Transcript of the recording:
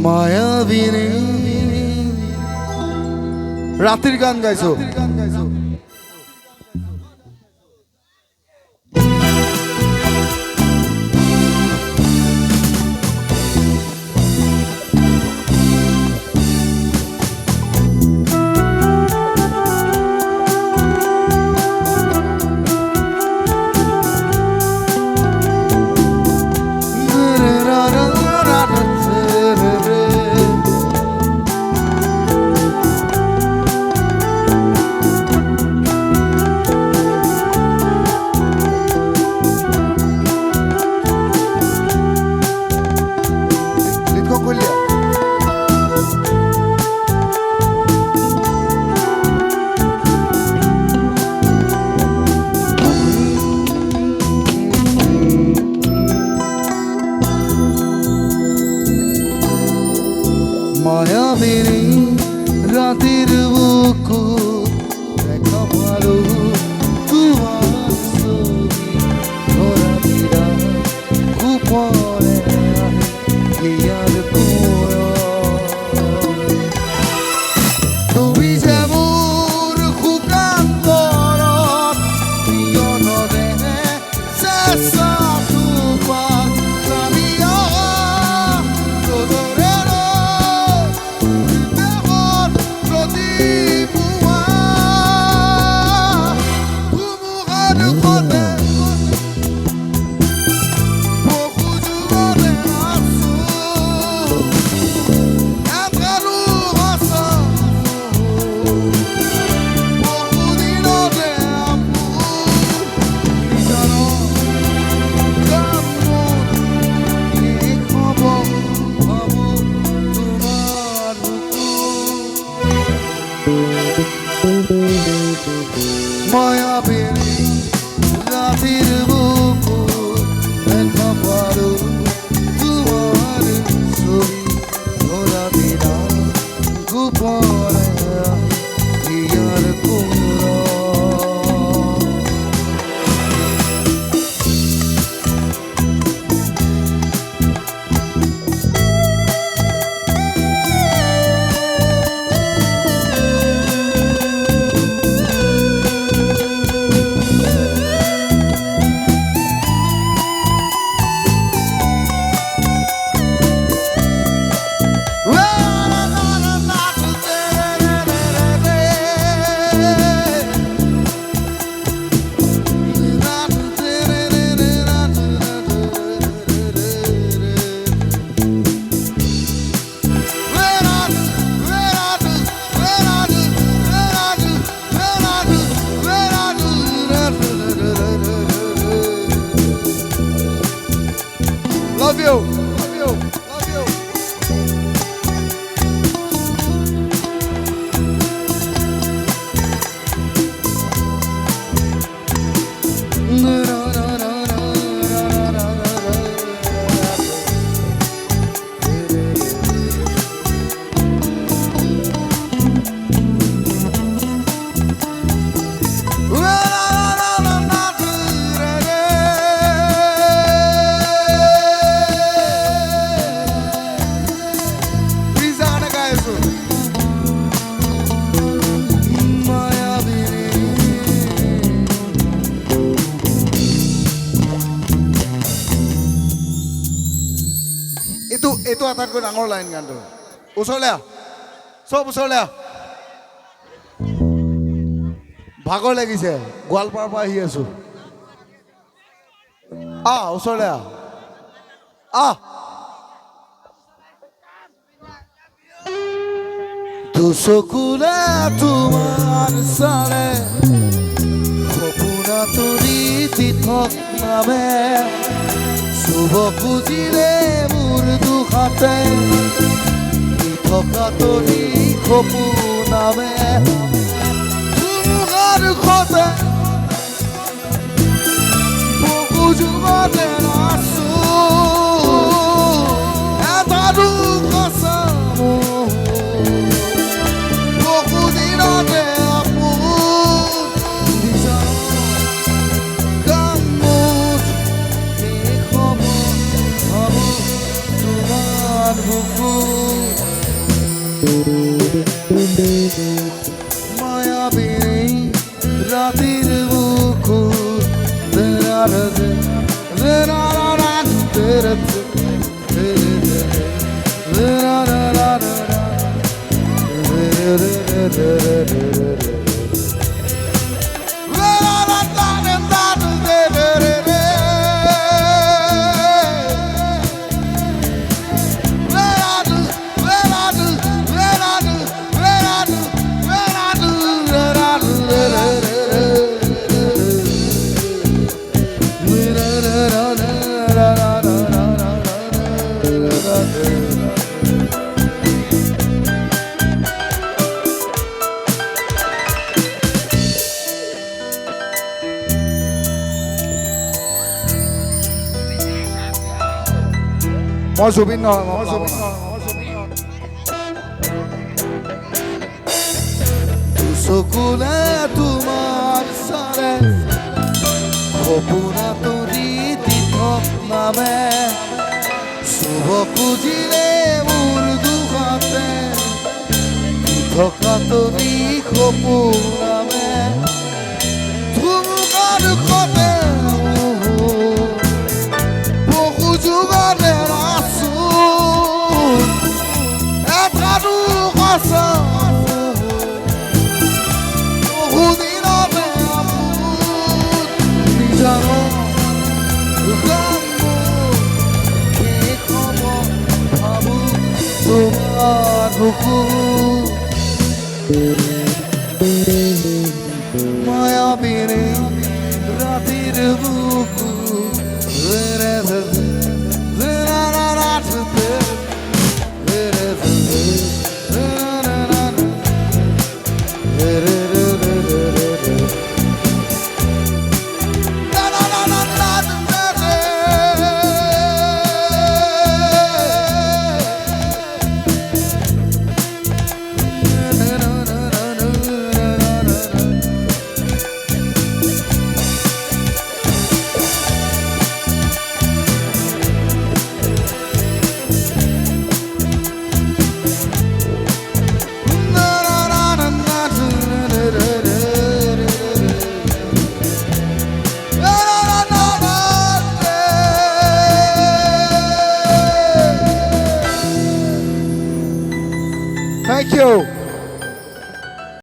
মায়াবিনী রাতের গান গাইছো মায়াবিনী রাতের বুকু দেখা ভালো তোমার ছবি ধরা দিরা গোপনে ইয়ার কোরা তুমি যেমন খুকান দরদ পিয়নরে শেষা তোমার জানিয়া মায়াবিনী রাতের বুকু দেখা ভালো তোমার ছবি ধরা দিরা গোপনে ইয়ার কোরা Love you. Love you. Love you. এইটো আটাইতকৈ ডাঙৰ লাইন গানটো ওচৰলৈ চব ওচৰলৈ ভাগৰ লাগিছে গোৱালপাৰাৰ পৰা আহি আছো ওচৰলৈ দুচকুলে তোমাৰ চালে সপোনা তুলি পৃথক নামে শুভ খুজিলে মোৰ দুখাতে পৃথকা তুলি সপোনামে তোমাৰ খতে বহু যুগতে নাচো এটা দুখ চামো বহুদিনতে buku Maya bini ratir buku Denarade Denarade Denarade Mozubin no, Sukule tumar sare, Kopuna turiti topname, Subo kujile urdu khate, Thokatoni kopuname, Thumkar khote, Bohu jugane rasul, Etradu khasam. Maya bini ratir buku Thank you.